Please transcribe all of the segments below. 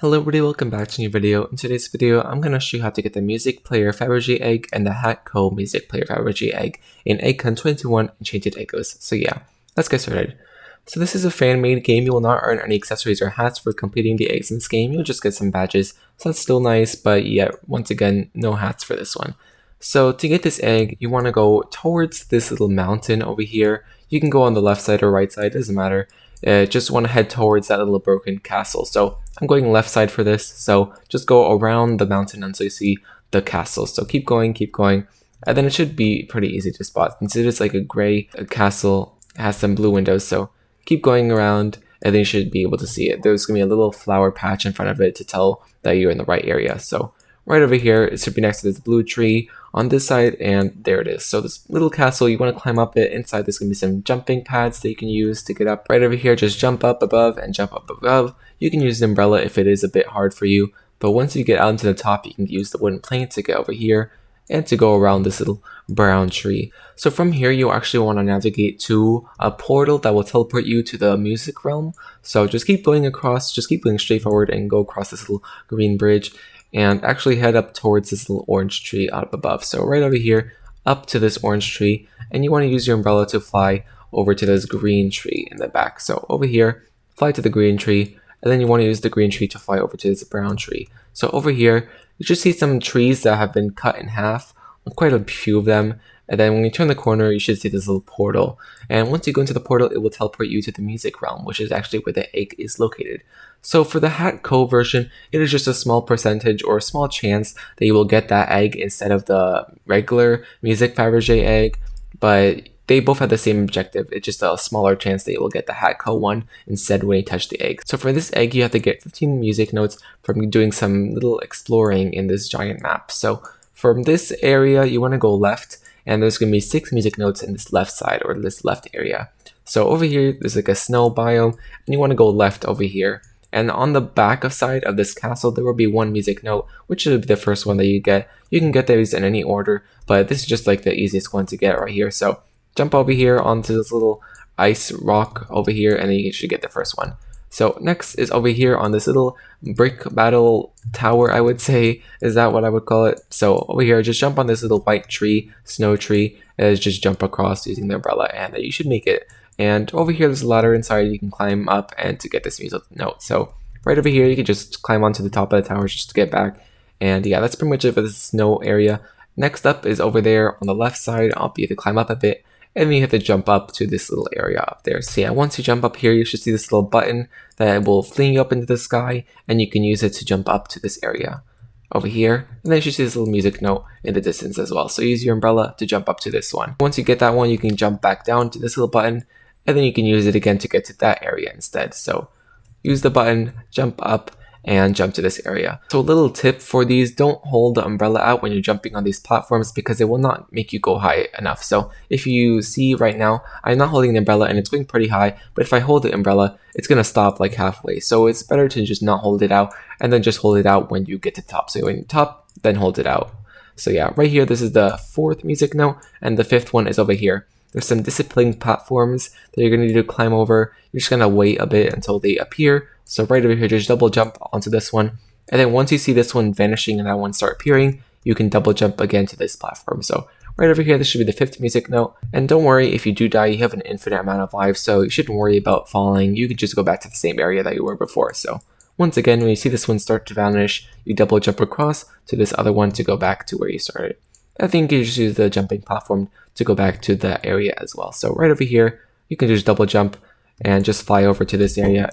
Hello everybody, welcome back to a new video. In today's video, I'm going to show you how to get the music player Fabergé egg and the hat co music player Fabergé egg in Eggcon 21 Enchanted Eggos. So yeah, let's get started. So this is a fan-made game. You will not earn any accessories or hats for completing the eggs in this game. You'll just get some badges. So that's still nice, but yeah, once again, no hats for this one. So to get this egg, you want to go towards this little mountain over here. You can go on the left side or right side, doesn't matter. Just want to head towards that little broken castle. So I'm going left side for this. So just go around the mountain until you see the castle. So keep going, and then it should be pretty easy to spot. Since it is like a gray castle, it has some blue windows. So keep going around, and then you should be able to see it. There's gonna be a little flower patch in front of it to tell that you're in the right area. So right over here, it should be next to this blue tree on this side, and there it is. So this little castle, you want to climb up it. Inside there's going to be some jumping pads that you can use to get up. Right over here, just jump up above and jump up above. You can use the umbrella if it is a bit hard for you, but once you get out into the top, you can use the wooden plank to get over here and to go around this little brown tree. So from here, you actually want to navigate to a portal that will teleport you to the music realm. So just keep going across, just keep going straight forward and go across this little green bridge and actually head up towards this little orange tree up above. So right over here, up to this orange tree, and you want to use your umbrella to fly over to this green tree in the back. So over here, fly to the green tree, and then you want to use the green tree to fly over to this brown tree. So over here, you should see some trees that have been cut in half, quite a few of them. And then when you turn the corner, you should see this little portal. And once you go into the portal, it will teleport you to the music realm, which is actually where the egg is located. So for the Hat Co version, it is just a small percentage or a small chance that you will get that egg instead of the regular music Fabergé egg. But they both have the same objective. It's just a smaller chance that you will get the Hat Co one instead when you touch the egg. So for this egg, you have to get 15 music notes from doing some little exploring in this giant map. So from this area, you want to go left, and there's going to be 6 music notes in this left side or this left area. So over here, there's like a snow biome, and you want to go left over here. And on the back side of this castle, there will be 1 music note, which should be the first one that you get. You can get these in any order, but this is just like the easiest one to get right here. So jump over here onto this little ice rock over here, and then you should get the first one. So next is over here on this little brick battle tower, I would say. Is that what I would call it? So over here, just jump on this little white tree, snow tree, and just jump across using the umbrella, and you should make it. And over here, there's a ladder inside you can climb up and to get this music note. So right over here, you can just climb onto the top of the tower just to get back. And yeah, that's pretty much it for the snow area. Next up is over there on the left side. You have to climb up a bit, and then you have to jump up to this little area up there. So yeah, once you jump up here, you should see this little button that will fling you up into the sky, and you can use it to jump up to this area over here. And then you should see this little music note in the distance as well. So use your umbrella to jump up to this one. Once you get that one, you can jump back down to this little button, and then you can use it again to get to that area instead. So use the button, jump up, and jump to this area. So a little tip for these, don't hold the umbrella out when you're jumping on these platforms because it will not make you go high enough. So if you see right now, I'm not holding the umbrella and it's going pretty high, but if I hold the umbrella, it's going to stop like halfway. So it's better to just not hold it out and then just hold it out when you get to top. So when you top, then hold it out. So yeah, right here, this is the 4th music note, and the 5th one is over here. There's some disciplining platforms that you're going to need to climb over. You're just going to wait a bit until they appear. So right over here, just double jump onto this one. And then once you see this one vanishing and that one start appearing, you can double jump again to this platform. So right over here, this should be the 5th music note. And don't worry, if you do die, you have an infinite amount of lives. So you shouldn't worry about falling. You can just go back to the same area that you were before. So once again, when you see this one start to vanish, you double jump across to this other one to go back to where you started. I think you just use the jumping platform to go back to the area as well. So right over here, you can just double jump and just fly over to this area.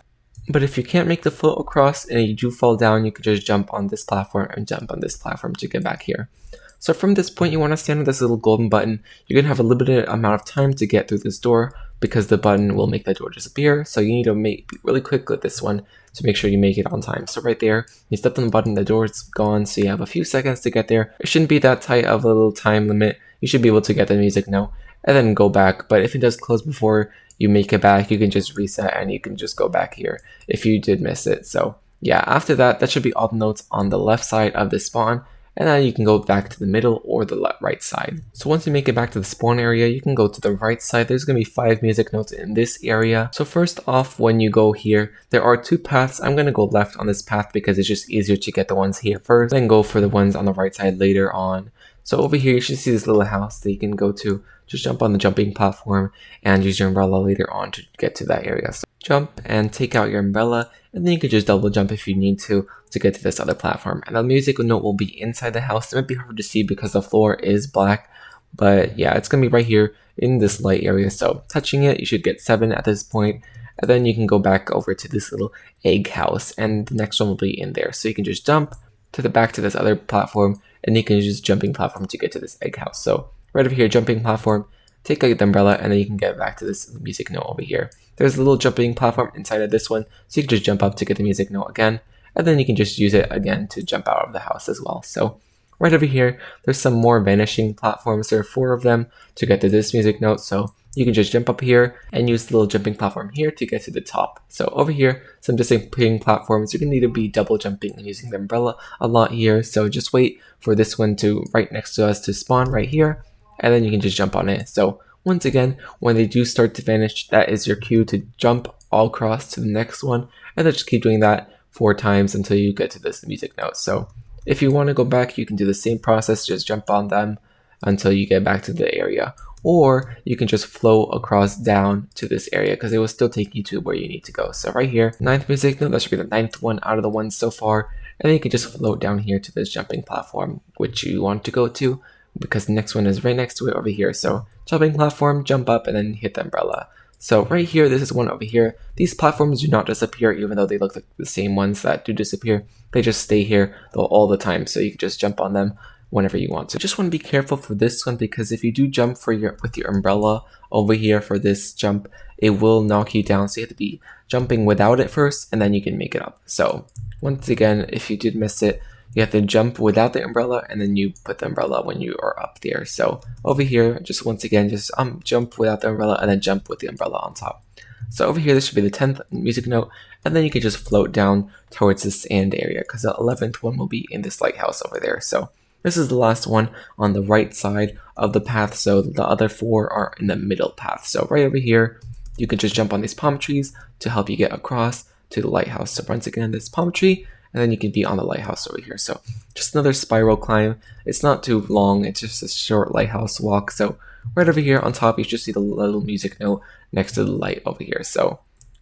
But if you can't make the float across and you do fall down, you can just jump on this platform and jump on this platform to get back here. So from this point, you want to stand on this little golden button. You're going to have a limited amount of time to get through this door because the button will make the door disappear. So you need to be really quick with this one to make sure you make it on time. So right there, you stepped on the button, the door is gone, so you have a few seconds to get there. It shouldn't be that tight of a little time limit. You should be able to get the music note and then go back. But if it does close before you make it back, you can just reset and you can just go back here if you did miss it. So yeah, after that, that should be all the notes on the left side of the spawn. and then you can go back to the middll or the right side. So once you make it back to the spawn area, you can go to the right side. There's going to be 5 music notes in this area. So first off, when you go here, there are 2 paths. I'm going to go left on this path because it's just easier to get the ones here first, then go for the ones on the right side later on. So over here, you should see this little house that you can go to. Just jump on the jumping platform and use your umbrella later on to get to that area. So jump and take out your umbrella, and then you can just double jump if you need to get to this other platform. And the music note will be inside the house. It might be hard to see because the floor is black, but yeah, it's going to be right here in this light area. So touching it, you should get 7 at this point. And then you can go back over to this little egg house, and the next one will be in there. So you can just jump to the back to this other platform, and you can use jumping platform to get to this egg house. So right over here, jumping platform, take out the umbrella, and then you can get back to this music note over here. There's a little jumping platform inside of this one, so you can just jump up to get the music note again, and then you can just use it again to jump out of the house as well. So right over here, there's some more vanishing platforms. There are 4 of them to get to this music note, so you can just jump up here and use the little jumping platform here to get to the top. So over here, some disappearing platforms. You're going to need to be double jumping and using the umbrella a lot here, so just wait for this one to right next to us to spawn right here, and then you can just jump on it. So once again, when they do start to vanish, that is your cue to jump all across to the next one, and then just keep doing that 4 times until you get to this music note. So if you want to go back, you can do the same process, just jump on them until you get back to the area. Or you can just flow across down to this area because it will still take you to where you need to go. So right here, 9th music note, that should be the 9th one out of the ones so far. And then you can just float down here to this jumping platform, which you want to go to, because the next one is right next to it over here. So jumping platform, jump up, and then hit the umbrella. So right here, this is one over here. These platforms do not disappear, even though they look like the same ones that do disappear. They just stay here all the time, so you can just jump on them whenever you want. So just want to be careful for this one, because if you do jump with your umbrella over here for this jump, it will knock you down. So you have to be jumping without it first, and then you can make it up. So once again, if you did miss it, you have to jump without the umbrella, and then you put the umbrella when you are up there. So over here, just once again, just jump without the umbrella, and then jump with the umbrella on top. So over here, this should be the 10th music note, and then you can just float down towards the sand area, because the 11th one will be in this lighthouse over there. So this is the last one on the right side of the path, so the other 4 are in the middle path. So right over here, you can just jump on these palm trees to help you get across to the lighthouse. So once again, this palm tree, and then you can be on the lighthouse over here. So just another spiral climb. It's not too long, it's just a short lighthouse walk. So right over here on top, you should see the little music note next to the light over here. So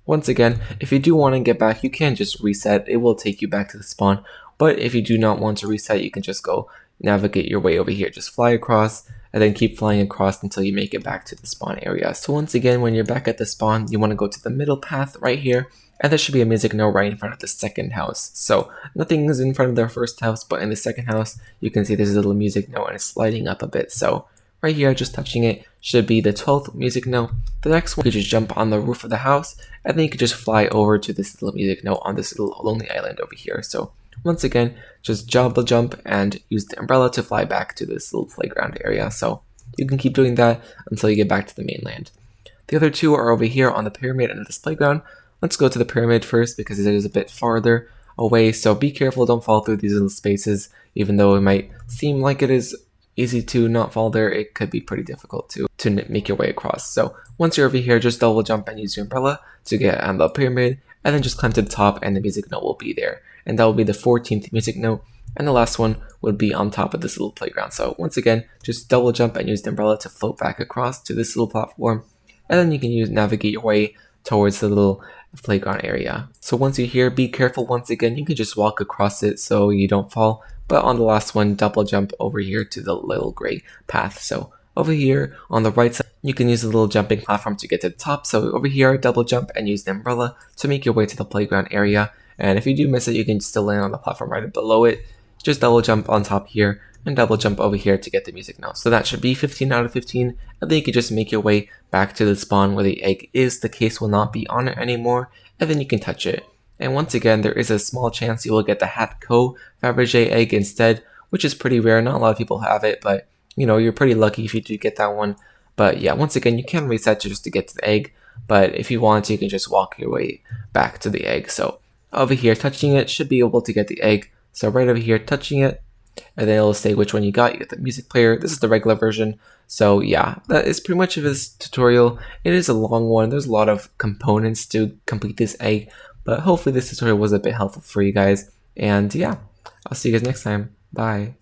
once again, if you do want to get back, you can just reset. It will take you back to the spawn. But if you do not want to reset, you can just go navigate your way over here. Just fly across, and then keep flying across until you make it back to the spawn area. So once again, when you're back at the spawn, you want to go to the middle path right here, and there should be a music note right in front of the second house. So nothing is in front of the first house, but in the second house, you can see there's a little music note and it's sliding up a bit. So right here, just touching it, should be the 12th music note. The next one, you could just jump on the roof of the house, and then you could just fly over to this little music note on this little lonely island over here. So once again, just double jump and use the umbrella to fly back to this little playground area. So you can keep doing that until you get back to the mainland. The other 2 are over here on the pyramid and this playground. Let's go to the pyramid first because it is a bit farther away. So be careful, don't fall through these little spaces. Even though it might seem like it is easy to not fall there, it could be pretty difficult to make your way across. So once you're over here, just double jump and use your umbrella to get on the pyramid, and then just climb to the top, and the music note will be there. And that will be the 14th music note, and the last one would be on top of this little playground. So once again, just double jump and use the umbrella to float back across to this little platform, and then you can navigate your way towards the little playground area. So once you're here, be careful once again. You can just walk across it so you don't fall, but on the last one, double jump over here to the little gray path. So over here on the right side, you can use the little jumping platform to get to the top. So over here, double jump and use the umbrella to make your way to the playground area. And if you do miss it, you can still land on the platform right below it. Just double jump on top here and double jump over here to get the music note. So that should be 15 out of 15. And then you can just make your way back to the spawn where the egg is. The case will not be on it anymore, and then you can touch it. And once again, there is a small chance you will get the Hatco Fabergé egg instead, which is pretty rare. Not a lot of people have it, but you know, you're pretty lucky if you do get that one. But yeah, once again, you can reset just to get to the egg, but if you want to, you can just walk your way back to the egg. So over here, touching it should be able to get the egg. So right over here, touching it, and then it'll say which one you got. You get the music player. This is the regular version. So yeah, that is pretty much of this tutorial. It is a long one. There's a lot of components to complete this egg, but hopefully this tutorial was a bit helpful for you guys. And yeah, I'll see you guys next time. Bye.